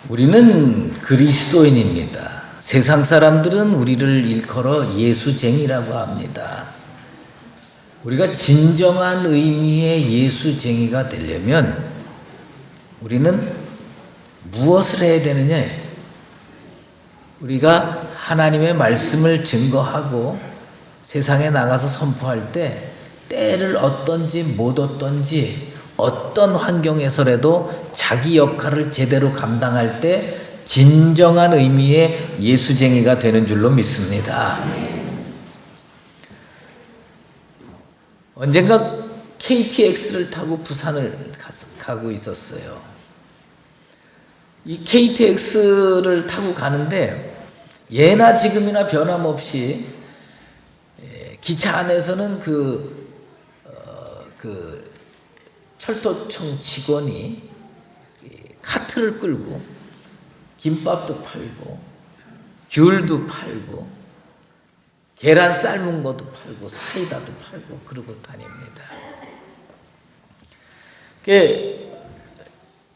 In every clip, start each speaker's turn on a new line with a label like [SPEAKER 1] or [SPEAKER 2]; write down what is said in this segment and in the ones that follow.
[SPEAKER 1] 우리는 그리스도인입니다. 세상 사람들은 우리를 일컬어 예수쟁이라고 합니다. 우리가 진정한 의미의 예수쟁이가 되려면 우리는 무엇을 해야 되느냐? 우리가 하나님의 말씀을 증거하고 세상에 나가서 선포할 때 때를 얻든지 못 얻든지 어떤 환경에서라도 자기 역할을 제대로 감당할 때 진정한 의미의 예수쟁이가 되는 줄로 믿습니다. 언젠가 KTX를 타고 부산을 가고 있었어요. 이 KTX를 타고 가는데 예나 지금이나 변함없이 기차 안에서는 그 철도청 직원이 카트를 끌고 김밥도 팔고 귤도 팔고 계란 삶은 것도 팔고 사이다도 팔고 그러고 다닙니다.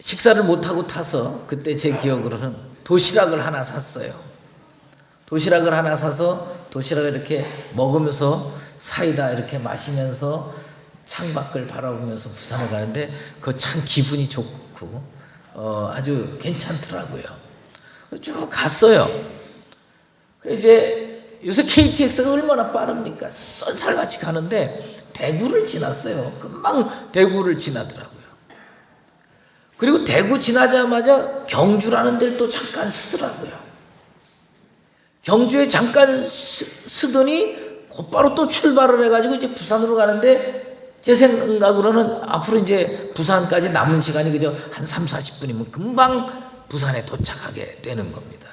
[SPEAKER 1] 식사를 못하고 타서 그때 제 기억으로는 도시락을 하나 샀어요. 도시락을 하나 사서 도시락을 이렇게 먹으면서 사이다 이렇게 마시면서 창밖을 바라보면서 부산을 가는데 그거 참 기분이 좋고 아주 괜찮더라고요. 쭉 갔어요. 이제 요새 KTX가 얼마나 빠릅니까? 썰살같이 가는데 대구를 지났어요. 금방 대구를 지나더라고요. 그리고 대구 지나자마자 경주라는 데를 또 잠깐 쓰더라고요. 경주에 잠깐 쓰더니 곧바로 또 출발을 해가지고 이제 부산으로 가는데 제 생각으로는 앞으로 이제 부산까지 남은 시간이 그저 한 30-40분이면 금방 부산에 도착하게 되는 겁니다.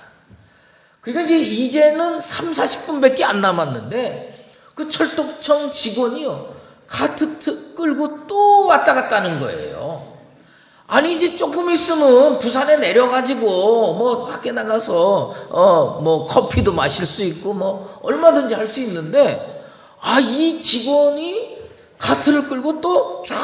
[SPEAKER 1] 그러니까 이제는 30-40분밖에 안 남았는데 그 철도청 직원이요. 카트 끌고 또 왔다 갔다 하는 거예요. 아니 이제 조금 있으면 부산에 내려가지고 뭐 밖에 나가서 뭐 커피도 마실 수 있고 뭐 얼마든지 할 수 있는데 이 직원이 카트를 끌고 또 쫙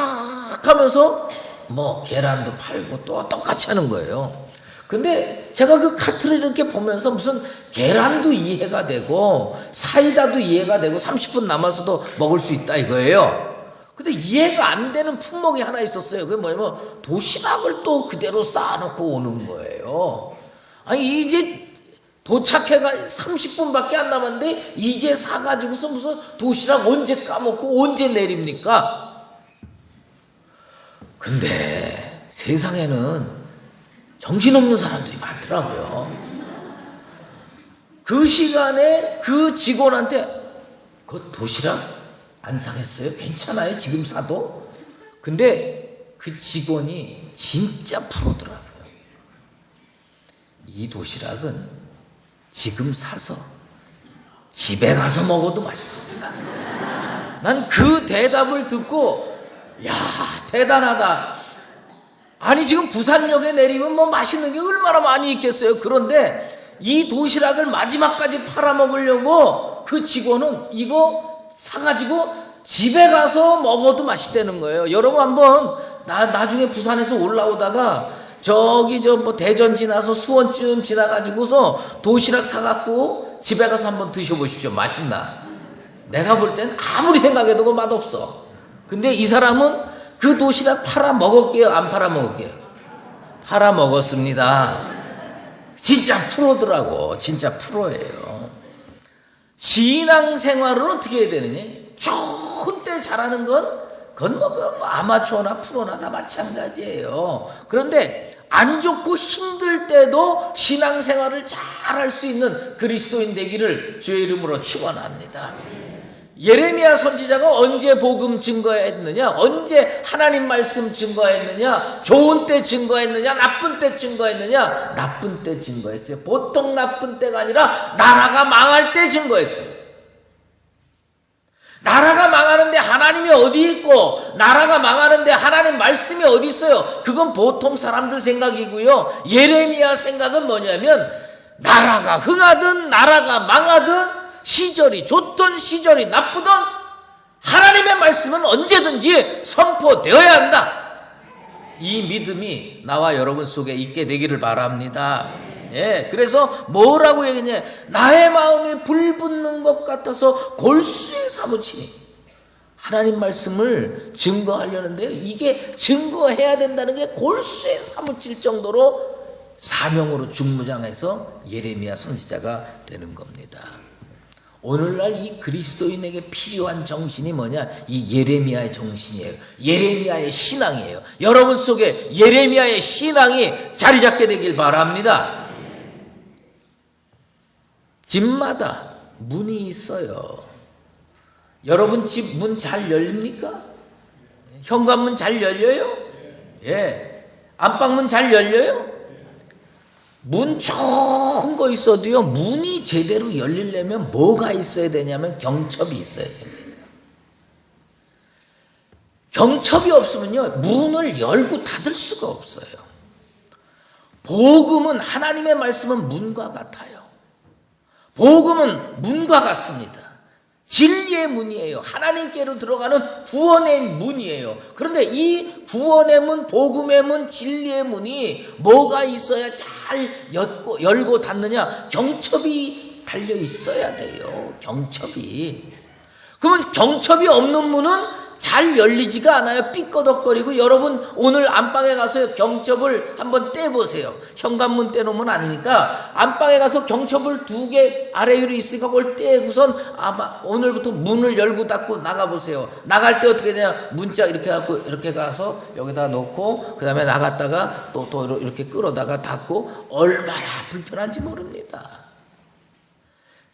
[SPEAKER 1] 하면서 뭐 계란도 팔고 또 똑같이 하는 거예요. 근데 제가 그 카트를 이렇게 보면서 무슨 계란도 이해가 되고 사이다도 이해가 되고 30분 남아서도 먹을 수 있다 이거예요. 근데 이해가 안 되는 품목이 하나 있었어요. 그게 뭐냐면 도시락을 또 그대로 쌓아놓고 오는 거예요. 아니 이제 도착해가 30분밖에 안 남았는데 이제 사가지고서 무슨 도시락 언제 까먹고 언제 내립니까? 근데 세상에는 정신없는 사람들이 많더라고요. 그 시간에 그 직원한테 그 도시락 안 상했어요? 괜찮아요? 지금 사도? 근데 그 직원이 진짜 프로더라고요. 이 도시락은 지금 사서 집에 가서 먹어도 맛있습니다. 난 그 대답을 듣고 야 대단하다. 아니 지금 부산역에 내리면 뭐 맛있는 게 얼마나 많이 있겠어요. 그런데 이 도시락을 마지막까지 팔아먹으려고 그 직원은 이거 사가지고 집에 가서 먹어도 맛있다는 거예요. 여러분 한번 나중에 부산에서 올라오다가 저기 뭐 대전 지나서 수원쯤 지나가지고서 도시락 사갖고 집에 가서 한번 드셔보십시오. 맛있나? 내가 볼 땐 아무리 생각해도 그 맛없어. 근데 이 사람은 그 도시락 팔아 먹을게요? 안 팔아 먹을게요? 팔아 먹었습니다. 진짜 프로더라고. 진짜 프로예요. 신앙생활은 어떻게 해야 되느냐? 좋은 때 잘하는 그건 뭐 아마추어나 프로나 다 마찬가지예요. 그런데 안 좋고 힘들 때도 신앙생활을 잘할 수 있는 그리스도인 되기를 주의 이름으로 축원합니다. 예레미야 선지자가 언제 복음 증거했느냐? 언제 하나님 말씀 증거했느냐? 좋은 때 증거했느냐? 나쁜 때 증거했느냐? 나쁜 때 증거했어요. 보통 나쁜 때가 아니라 나라가 망할 때 증거했어요. 나라가 망하는데 하나님이 어디 있고 나라가 망하는데 하나님 말씀이 어디 있어요? 그건 보통 사람들 생각이고요. 예레미야 생각은 뭐냐면 나라가 흥하든 나라가 망하든 시절이 좋든 시절이 나쁘든 하나님의 말씀은 언제든지 선포되어야 한다. 이 믿음이 나와 여러분 속에 있게 되기를 바랍니다. 예, 그래서 뭐라고 얘기했냐? 나의 마음이 불붙는 것 같아서 골수에 사무치니. 하나님 말씀을 증거하려는데요, 이게 증거해야 된다는 게 골수에 사무칠 정도로 사명으로 중무장해서 예레미야 선지자가 되는 겁니다. 오늘날 이 그리스도인에게 필요한 정신이 뭐냐? 이 예레미야의 정신이에요. 예레미야의 신앙이에요. 여러분 속에 예레미야의 신앙이 자리 잡게 되길 바랍니다. 집마다 문이 있어요. 여러분 집 문 잘 열립니까? 현관문 잘 열려요? 예. 안방문 잘 열려요? 문 좋은 거 있어도요, 문이 제대로 열리려면 뭐가 있어야 되냐면 경첩이 있어야 됩니다. 경첩이 없으면요, 문을 열고 닫을 수가 없어요. 복음은, 하나님의 말씀은 문과 같아요. 복음은 문과 같습니다. 진리의 문이에요. 하나님께로 들어가는 구원의 문이에요. 그런데 이 구원의 문, 복음의 문, 진리의 문이 뭐가 있어야 잘 열고 닫느냐? 경첩이 달려 있어야 돼요. 경첩이. 그러면 경첩이 없는 문은 잘 열리지가 않아요. 삐꺼덕거리고. 여러분 오늘 안방에 가서 경첩을 한번 떼보세요. 현관문 떼놓으면 아니니까 안방에 가서 경첩을 2개 아래 위로 있으니까 그걸 떼고선 아마 오늘부터 문을 열고 닫고 나가보세요. 나갈 때 어떻게 되냐? 문짝 이렇게 갖고 이렇게 가서 여기다 놓고 그 다음에 나갔다가 또 이렇게 끌어다가 닫고 얼마나 불편한지 모릅니다.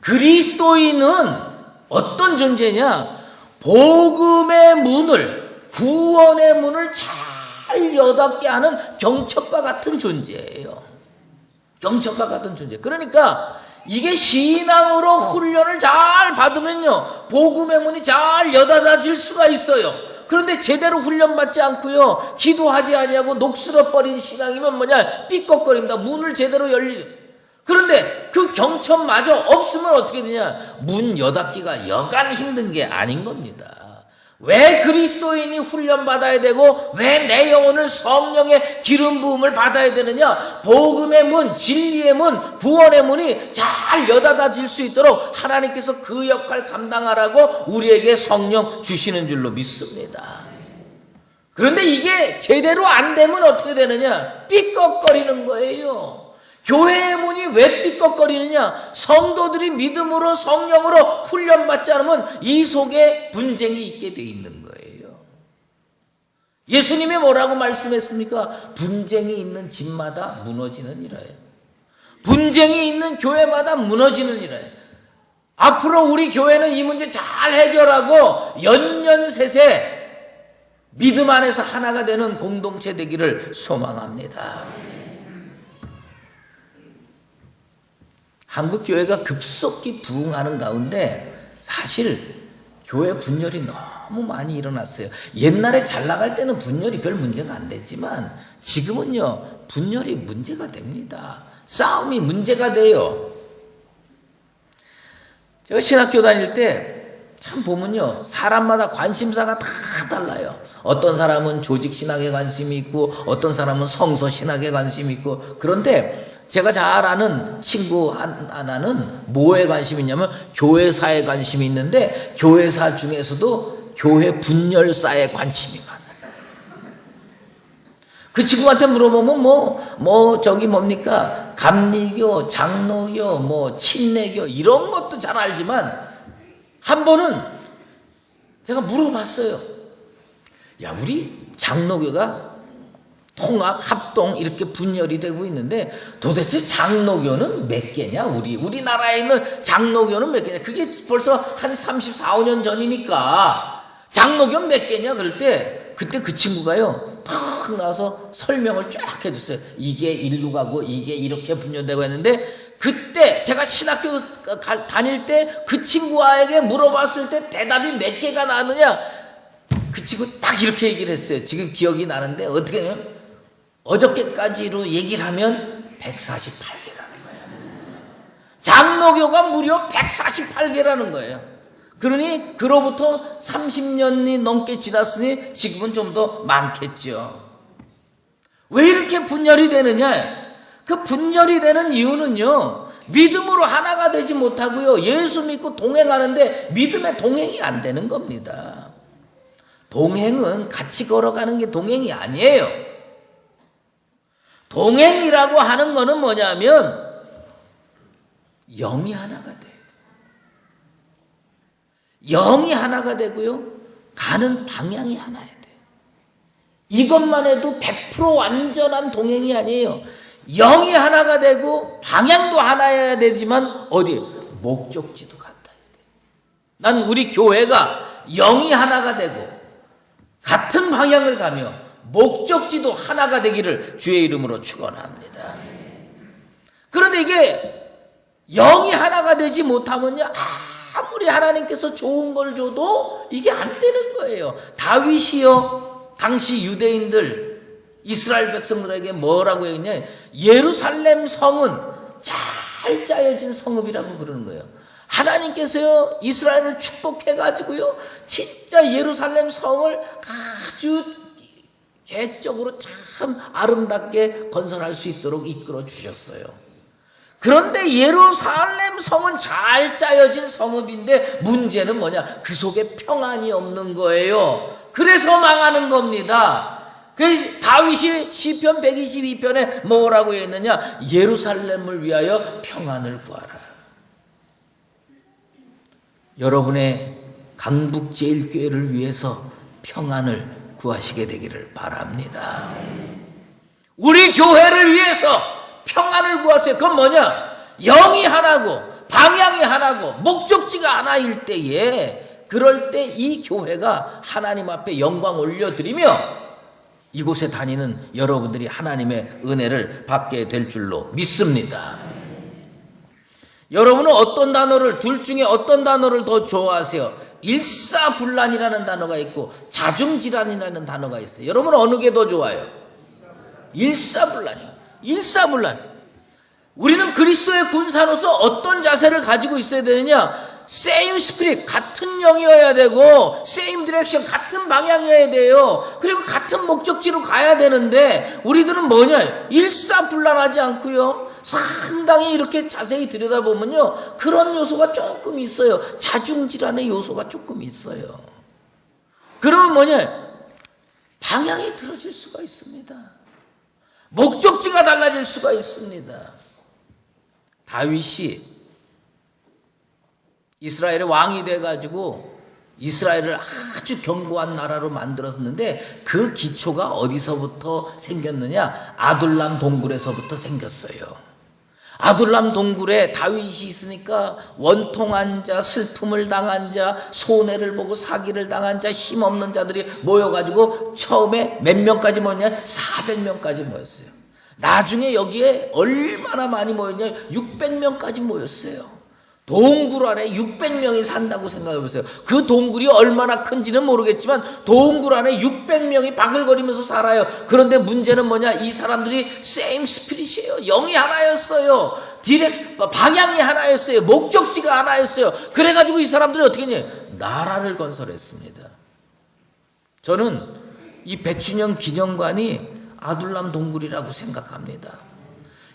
[SPEAKER 1] 그리스도인은 어떤 존재냐? 복음의 문을, 구원의 문을 잘 여닫게 하는 경첩과 같은 존재예요. 경첩과 같은 존재. 그러니까 이게 신앙으로 훈련을 잘 받으면요, 복음의 문이 잘 여닫아질 수가 있어요. 그런데 제대로 훈련받지 않고요, 기도하지 아니하고 녹슬어버린 신앙이면 뭐냐? 삐걱거립니다. 문을 제대로 열리죠. 그런데 그 경첩마저 없으면 어떻게 되냐? 문 여닫기가 여간 힘든 게 아닌 겁니다. 왜 그리스도인이 훈련받아야 되고 왜 내 영혼을 성령의 기름 부음을 받아야 되느냐? 복음의 문, 진리의 문, 구원의 문이 잘 여닫아질 수 있도록 하나님께서 그 역할 감당하라고 우리에게 성령 주시는 줄로 믿습니다. 그런데 이게 제대로 안 되면 어떻게 되느냐? 삐걱거리는 거예요. 교회의 문이 왜 삐걱거리느냐? 성도들이 믿음으로 성령으로 훈련받지 않으면 이 속에 분쟁이 있게 돼 있는 거예요. 예수님이 뭐라고 말씀했습니까? 분쟁이 있는 집마다 무너지는 이라예요. 분쟁이 있는 교회마다 무너지는 이라예요. 앞으로 우리 교회는 이 문제 잘 해결하고 연년세세 믿음 안에서 하나가 되는 공동체 되기를 소망합니다. 한국 교회가 급속히 부흥하는 가운데 사실 교회 분열이 너무 많이 일어났어요. 옛날에 잘 나갈 때는 분열이 별 문제가 안 됐지만 지금은요, 분열이 문제가 됩니다. 싸움이 문제가 돼요. 제가 신학교 다닐 때 참 보면요, 사람마다 관심사가 다 달라요. 어떤 사람은 조직 신학에 관심이 있고 어떤 사람은 성서 신학에 관심이 있고. 그런데 제가 잘 아는 친구 하나는 뭐에 관심이 있냐면 교회사에 관심이 있는데 교회사 중에서도 교회 분열사에 관심이 많아요. 그 친구한테 물어보면 저기 뭡니까? 감리교, 장로교, 침례교 이런 것도 잘 알지만 한 번은 제가 물어봤어요. 야, 우리 장로교가 통합, 합동 이렇게 분열이 되고 있는데 도대체 장로교는 몇 개냐? 우리나라에 있는 장로교는 몇 개냐? 그게 벌써 한 34, 5년 전이니까 장로교는 몇 개냐? 그럴 때 그때 그 친구가요, 탁 나와서 설명을 쫙 해줬어요. 이게 일로 가고 이게 이렇게 분열되고 했는데 그때 제가 신학교 다닐 때 그 친구에게 물어봤을 때 대답이 몇 개가 나왔느냐? 그 친구 딱 이렇게 얘기를 했어요. 지금 기억이 나는데 어떻게 하면 어저께까지로 얘기를 하면 148개라는 거예요. 장로교가 무려 148개라는 거예요. 그러니 그로부터 30년이 넘게 지났으니 지금은 좀 더 많겠죠. 왜 이렇게 분열이 되느냐? 그 분열이 되는 이유는요, 믿음으로 하나가 되지 못하고요, 예수 믿고 동행하는데 믿음의 동행이 안 되는 겁니다. 동행은 같이 걸어가는 게 동행이 아니에요. 동행이라고 하는 거는 뭐냐면 영이 하나가 돼야 돼요. 영이 하나가 되고요, 가는 방향이 하나야 돼요. 이것만 해도 100% 완전한 동행이 아니에요. 영이 하나가 되고 방향도 하나여야 되지만 어디? 목적지도 같아야 돼요. 난 우리 교회가 영이 하나가 되고 같은 방향을 가며 목적지도 하나가 되기를 주의 이름으로 축원합니다. 그런데 이게 영이 하나가 되지 못하면요, 아무리 하나님께서 좋은 걸 줘도 이게 안 되는 거예요. 다윗이요, 당시 유대인들 이스라엘 백성들에게 뭐라고 했냐? 예루살렘 성은 잘 짜여진 성읍이라고 그러는 거예요. 하나님께서요, 이스라엘을 축복해가지고요, 진짜 예루살렘 성을 아주 계획적으로 참 아름답게 건설할 수 있도록 이끌어 주셨어요. 그런데 예루살렘 성은 잘 짜여진 성읍인데 문제는 뭐냐? 그 속에 평안이 없는 거예요. 그래서 망하는 겁니다. 그 다윗이 시편 122편에 뭐라고 했느냐? 예루살렘을 위하여 평안을 구하라. 여러분의 강북제일교회를 위해서 평안을 구하시게 되기를 바랍니다. 우리 교회를 위해서 평안을 구하세요. 그건 뭐냐? 영이 하나고 방향이 하나고 목적지가 하나일 때에, 그럴 때 이 교회가 하나님 앞에 영광 올려드리며 이곳에 다니는 여러분들이 하나님의 은혜를 받게 될 줄로 믿습니다. 여러분은 어떤 단어를, 둘 중에 어떤 단어를 더 좋아하세요? 일사불란이라는 단어가 있고 자중질환이라는 단어가 있어요. 여러분은 어느 게 더 좋아요? 일사불란이요. 일사불란. 우리는 그리스도의 군사로서 어떤 자세를 가지고 있어야 되느냐? same spirit, 같은 영이어야 되고 same direction, 같은 방향이어야 돼요. 그리고 같은 목적지로 가야 되는데 우리들은 뭐냐? 일사불란하지 않고요, 상당히 이렇게 자세히 들여다보면요, 그런 요소가 조금 있어요. 자중질환의 요소가 조금 있어요. 그러면 뭐냐? 방향이 틀어질 수가 있습니다. 목적지가 달라질 수가 있습니다. 다윗이 이스라엘의 왕이 돼가지고 이스라엘을 아주 견고한 나라로 만들었는데 그 기초가 어디서부터 생겼느냐? 아둘람 동굴에서부터 생겼어요. 아둘람 동굴에 다윗이 있으니까 원통한 자, 슬픔을 당한 자, 손해를 보고 사기를 당한 자, 힘없는 자들이 모여가지고 처음에 몇 명까지 모였냐? 400명까지 모였어요. 나중에 여기에 얼마나 많이 모였냐? 600명까지 모였어요. 동굴 안에 600명이 산다고 생각해 보세요. 그 동굴이 얼마나 큰지는 모르겠지만 동굴 안에 600명이 바글거리면서 살아요. 그런데 문제는 뭐냐? 이 사람들이 same spirit이에요. 영이 하나였어요. 방향이 하나였어요. 목적지가 하나였어요. 그래가지고 이 사람들이 어떻게 했냐? 나라를 건설했습니다. 저는 이 100주년 기념관이 아둘람 동굴이라고 생각합니다.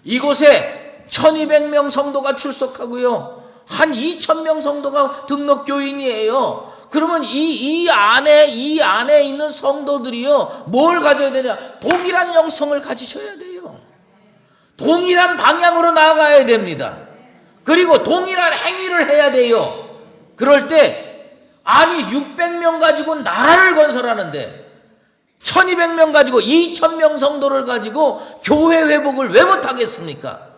[SPEAKER 1] 이곳에 1200명 성도가 출석하고요, 한 2000명 성도가 등록 교인이에요. 그러면 이 안에 있는 성도들이요, 뭘 가져야 되냐? 동일한 영성을 가지셔야 돼요. 동일한 방향으로 나아가야 됩니다. 그리고 동일한 행위를 해야 돼요. 그럴 때, 아니 600명 가지고 나라를 건설하는데 1200명 가지고 2000명 성도를 가지고 교회 회복을 왜 못하겠습니까?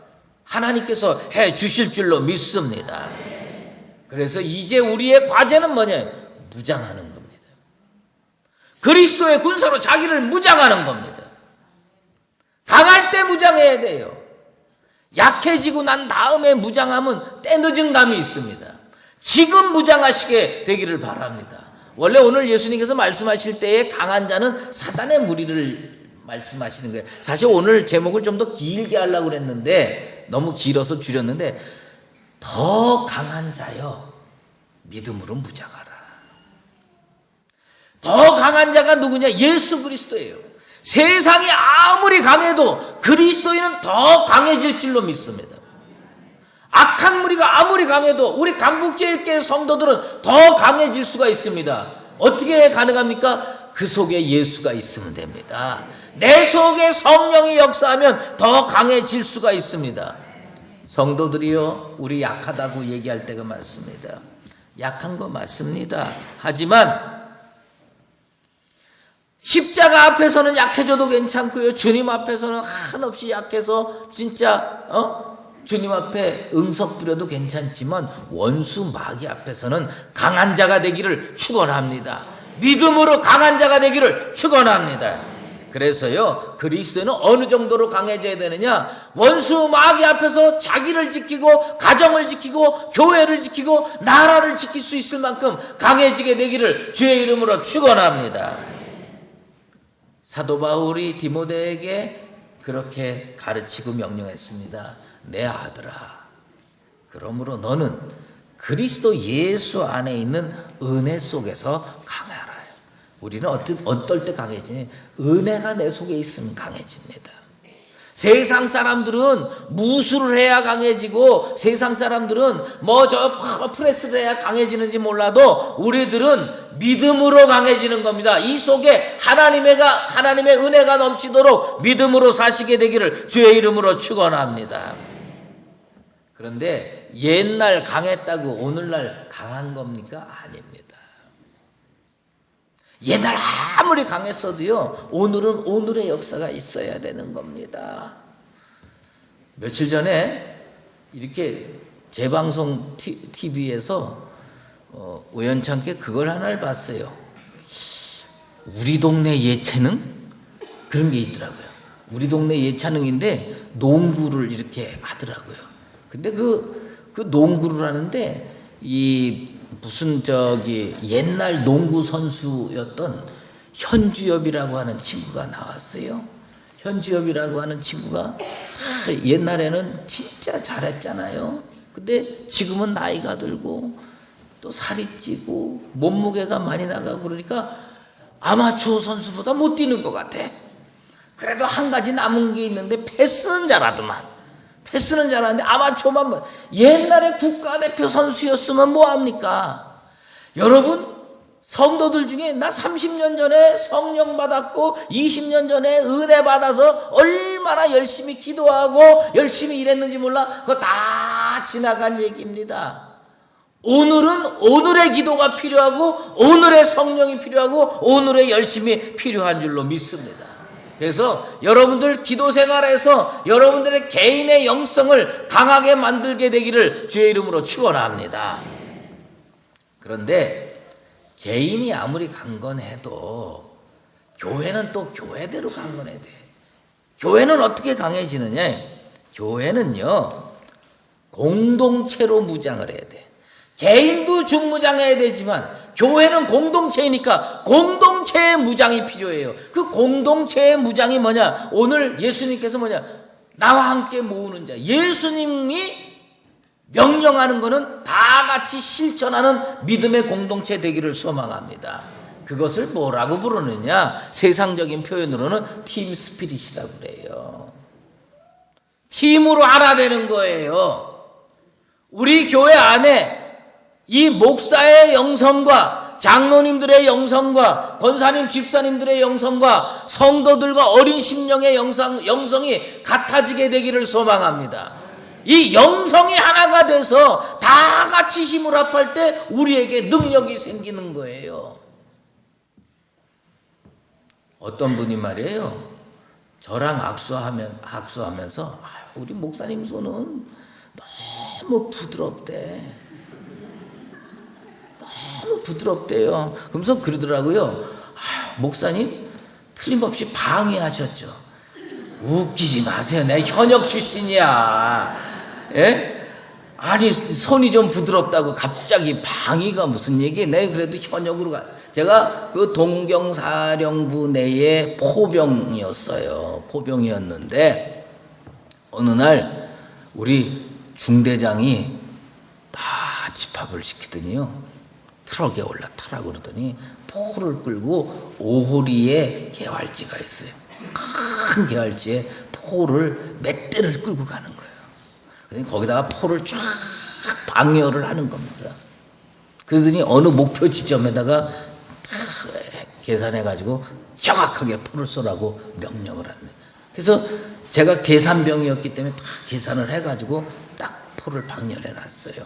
[SPEAKER 1] 하나님께서 해 주실 줄로 믿습니다. 그래서 이제 우리의 과제는 뭐냐? 무장하는 겁니다. 그리스도의 군사로 자기를 무장하는 겁니다. 강할 때 무장해야 돼요. 약해지고 난 다음에 무장하면 때늦은 감이 있습니다. 지금 무장하시게 되기를 바랍니다. 원래 오늘 예수님께서 말씀하실 때에 강한 자는 사단의 무리를 말씀하시는 거예요. 사실 오늘 제목을 좀 더 길게 하려고 그랬는데 너무 길어서 줄였는데, 더 강한 자여 믿음으로 무장하라. 더 강한 자가 누구냐? 예수 그리스도예요. 세상이 아무리 강해도 그리스도인은 더 강해질 줄로 믿습니다. 악한 무리가 아무리 강해도 우리 강북제일교회 성도들은 더 강해질 수가 있습니다. 어떻게 가능합니까? 그 속에 예수가 있으면 됩니다. 내 속에 성령이 역사하면 더 강해질 수가 있습니다. 성도들이요, 우리 약하다고 얘기할 때가 많습니다. 약한 거 맞습니다. 하지만 십자가 앞에서는 약해져도 괜찮고요, 주님 앞에서는 한없이 약해서 진짜 주님 앞에 응석 부려도 괜찮지만 원수 마귀 앞에서는 강한 자가 되기를 축원합니다. 믿음으로 강한 자가 되기를 축원합니다. 그래서요, 그리스도는 어느 정도로 강해져야 되느냐? 원수 마귀 앞에서 자기를 지키고 가정을 지키고 교회를 지키고 나라를 지킬 수 있을 만큼 강해지게 되기를 주의 이름으로 축원합니다. 사도 바울이 디모데에게 그렇게 가르치고 명령했습니다. 내 아들아, 그러므로 너는 그리스도 예수 안에 있는 은혜 속에서 강하라. 우리는 어떨 때 강해지니? 은혜가 내 속에 있으면 강해집니다. 세상 사람들은 무술을 해야 강해지고, 세상 사람들은 프레스를 해야 강해지는지 몰라도 우리들은 믿음으로 강해지는 겁니다. 이 속에 하나님의 은혜가 넘치도록 믿음으로 사시게 되기를 주의 이름으로 축원합니다. 그런데 옛날 강했다고 오늘날 강한 겁니까? 아닙니다. 옛날 아무리 강했어도요, 오늘은 오늘의 역사가 있어야 되는 겁니다. 며칠 전에 이렇게 재방송 TV에서 우연찮게 그걸 하나를 봤어요. 우리 동네 예체능? 그런 게 있더라고요. 우리 동네 예체능인데 농구를 이렇게 하더라고요. 근데 그 농구를 하는데 무슨 옛날 농구 선수였던 현주엽이라고 하는 친구가 나왔어요. 현주엽이라고 하는 친구가 옛날에는 진짜 잘했잖아요. 근데 지금은 나이가 들고 또 살이 찌고 몸무게가 많이 나가고 그러니까 아마추어 선수보다 못 뛰는 것 같아. 그래도 한 가지 남은 게 있는데 패스는 잘하더만. 패스는 잘하는데 아마추어만. 옛날에 국가대표 선수였으면 뭐합니까? 여러분, 성도들 중에 나 30년 전에 성령 받았고 20년 전에 은혜 받아서 얼마나 열심히 기도하고 열심히 일했는지 몰라. 그거 다 지나간 얘기입니다. 오늘은 오늘의 기도가 필요하고 오늘의 성령이 필요하고 오늘의 열심이 필요한 줄로 믿습니다. 그래서 여러분들 기도 생활에서 여러분들의 개인의 영성을 강하게 만들게 되기를 주의 이름으로 축원합니다. 그런데 개인이 아무리 강건해도 교회는 또 교회대로 강건해야 돼. 교회는 어떻게 강해지느냐? 교회는요, 공동체로 무장을 해야 돼. 개인도 중무장해야 되지만 교회는 공동체이니까 공동체의 무장이 필요해요. 그 공동체의 무장이 뭐냐? 오늘 예수님께서 나와 함께 모으는 자. 예수님이 명령하는 것은 다 같이 실천하는 믿음의 공동체 되기를 소망합니다. 그것을 뭐라고 부르느냐? 세상적인 표현으로는 팀 스피릿이라고 그래요. 팀으로 하나 되는 거예요. 우리 교회 안에 이 목사의 영성과 장로님들의 영성과 권사님 집사님들의 영성과 성도들과 어린 심령의 영성이 같아지게 되기를 소망합니다. 이 영성이 하나가 돼서 다 같이 힘을 합할 때 우리에게 능력이 생기는 거예요. 어떤 분이 말이에요, 저랑 악수하면서 우리 목사님 손은 너무 부드럽대. 너무 부드럽대요. 그러면서 그러더라고요. 목사님 틀림없이 방해하셨죠. 웃기지 마세요. 내 현역 출신이야. 예? 아니 손이 좀 부드럽다고 갑자기 방위가 무슨 얘기예요. 내 그래도 현역으로 제가 그 동경사령부 내의 포병이었어요. 포병이었는데 어느 날 우리 중대장이 다 집합을 시키더니요, 트럭에 올라타라고 그러더니 포를 끌고 오호리에 개활지가 있어요. 큰 계활지에 포를 몇 대를 끌고 가는 거예요. 그래서 거기다가 포를 쫙 방열을 하는 겁니다. 그러더니 어느 목표 지점에다가 계산해가지고 정확하게 포를 쏘라고 명령을 합니다. 그래서 제가 계산병이었기 때문에 다 계산을 해가지고 딱 포를 방열해 놨어요.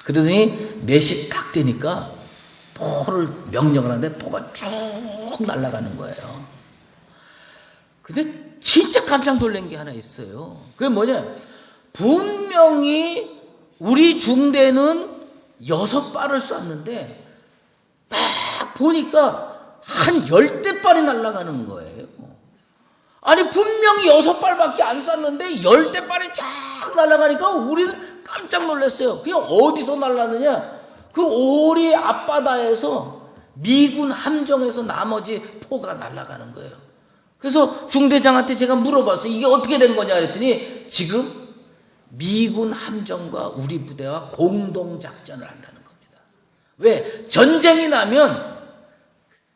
[SPEAKER 1] 그러더니 4시 딱 되니까 포를 명령을 하는데 포가 쭉 날아가는 거예요. 근데 진짜 깜짝 놀란 게 하나 있어요. 그게 뭐냐? 분명히 우리 중대는 6발을 쐈는데 딱 보니까 한 10대발이 날아가는 거예요. 아니 분명히 6발밖에 안 쐈는데 10대발이 쫙 날아가니까 우리는 깜짝 놀랐어요. 그게 어디서 날아가느냐? 그 오리 앞바다에서 미군 함정에서 나머지 포가 날아가는 거예요. 그래서 중대장한테 제가 물어봤어요. 이게 어떻게 된 거냐 그랬더니 지금 미군 함정과 우리 부대와 공동작전을 한다는 겁니다. 왜? 전쟁이 나면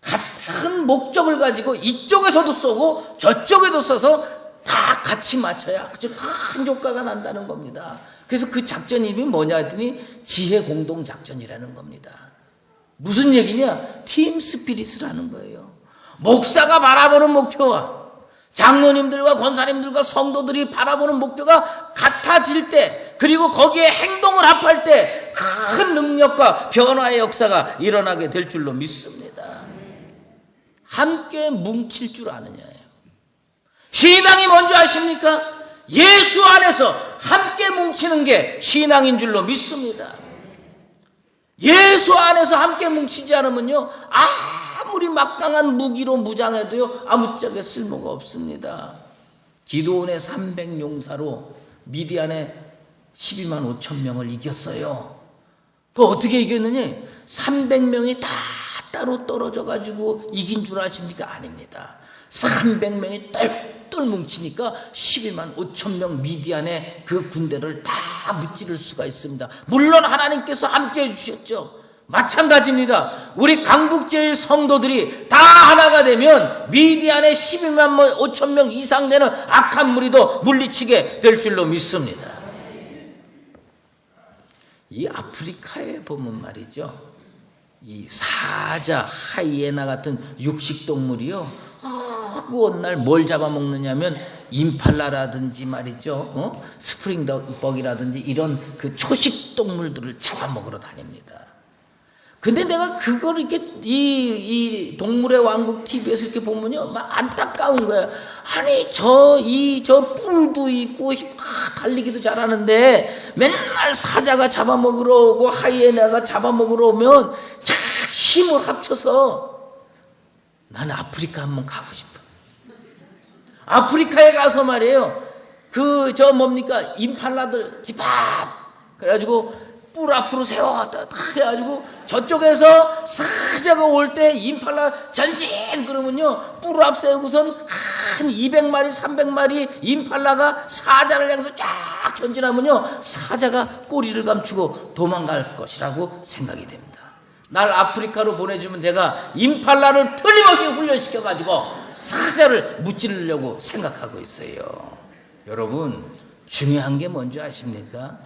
[SPEAKER 1] 같은 목적을 가지고 이쪽에서도 쏘고 저쪽에도 쏘서 다 같이 맞춰야 아주 큰 효과가 난다는 겁니다. 그래서 그 작전 이름이 뭐냐 했더니 지혜 공동작전이라는 겁니다. 무슨 얘기냐? 팀 스피릿이라는 거예요. 목사가 바라보는 목표와 장로님들과 권사님들과 성도들이 바라보는 목표가 같아질 때, 그리고 거기에 행동을 합할 때 큰 능력과 변화의 역사가 일어나게 될 줄로 믿습니다. 함께 뭉칠 줄 아느냐예요. 신앙이 뭔지 아십니까? 예수 안에서 함께 뭉치는 게 신앙인 줄로 믿습니다. 예수 안에서 함께 뭉치지 않으면요, 아무리 막강한 무기로 무장해도요 아무짝에 쓸모가 없습니다. 기드온의 300용사로 미디안의 12만 5천 명을 이겼어요. 그 어떻게 이겼느냐? 300명이 다 따로 떨어져 가지고 이긴 줄 아십니까? 아닙니다. 300명이 똘똘 뭉치니까 12만 5천 명 미디안의 그 군대를 다 무찌를 수가 있습니다. 물론 하나님께서 함께 해주셨죠. 마찬가지입니다. 우리 강북제일 성도들이 다 하나가 되면 미디안의 12만 5천 명 이상 되는 악한 무리도 물리치게 될 줄로 믿습니다. 이 아프리카에 보면 말이죠, 이 사자, 하이에나 같은 육식동물이요, 그 날 뭘 잡아먹느냐면 임팔라라든지 말이죠, 스프링버기라든지 이런 그 초식동물들을 잡아먹으러 다닙니다. 근데 내가 그걸 이렇게 이 동물의 왕국 TV에서 이렇게 보면요, 막 안타까운 거야. 아니 저 뿔도 있고 달리기도 잘하는데 맨날 사자가 잡아먹으러 오고 하이에나가 잡아먹으러 오면 자 힘을 합쳐서 나는 아프리카 한번 가고 싶어. 아프리카에 가서 말이에요, 임팔라들 집합 그래가지고 뿔 앞으로 세워갖다 탁 해가지고 저쪽에서 사자가 올 때 임팔라 전진 그러면요, 뿔 앞 세우고선 한 200마리 300마리 임팔라가 사자를 향해서 쫙 전진하면요, 사자가 꼬리를 감추고 도망갈 것이라고 생각이 됩니다. 날 아프리카로 보내주면 제가 임팔라를 틀림없이 훈련시켜가지고 사자를 무찌르려고 생각하고 있어요. 여러분, 중요한 게 뭔지 아십니까?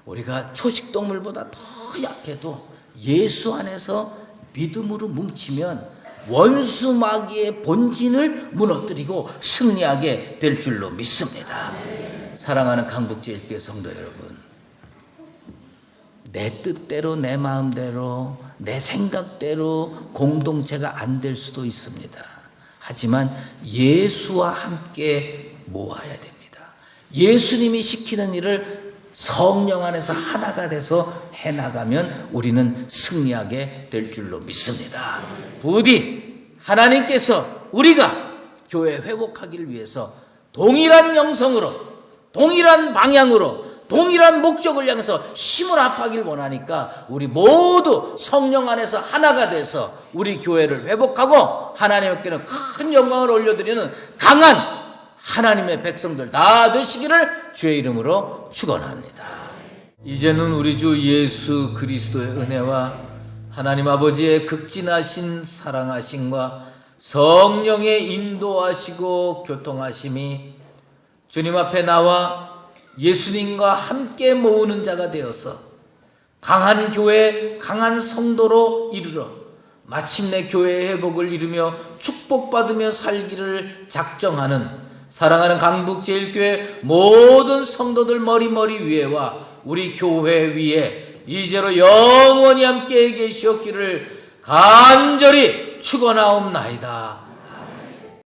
[SPEAKER 1] 우리가 초식동물보다 더 약해도 예수 안에서 믿음으로 뭉치면 원수 마귀의 본진을 무너뜨리고 승리하게 될 줄로 믿습니다. 사랑하는 강북제일교회 성도 여러분, 내 뜻대로 내 마음대로 내 생각대로 공동체가 안 될 수도 있습니다. 하지만 예수와 함께 모아야 됩니다. 예수님이 시키는 일을 성령 안에서 하나가 돼서 해나가면 우리는 승리하게 될 줄로 믿습니다. 부디 하나님께서 우리가 교회 회복하기를 위해서 동일한 영성으로, 동일한 방향으로, 동일한 목적을 향해서 힘을 합하길 원하니까 우리 모두 성령 안에서 하나가 돼서 우리 교회를 회복하고 하나님께는 큰 영광을 올려드리는 강한 하나님의 백성들 다 되시기를 주의 이름으로 축원합니다. 이제는 우리 주 예수 그리스도의 은혜와 하나님 아버지의 극진하신 사랑하심과 성령의 인도하시고 교통하심이 주님 앞에 나와 예수님과 함께 모으는 자가 되어서 강한 교회, 강한 성도로 이르러 마침내 교회의 회복을 이루며 축복받으며 살기를 작정하는 사랑하는 강북제일교회 모든 성도들 머리 위에와 우리 교회 위에 이제로 영원히 함께 계시었기를 간절히 축원하옵나이다.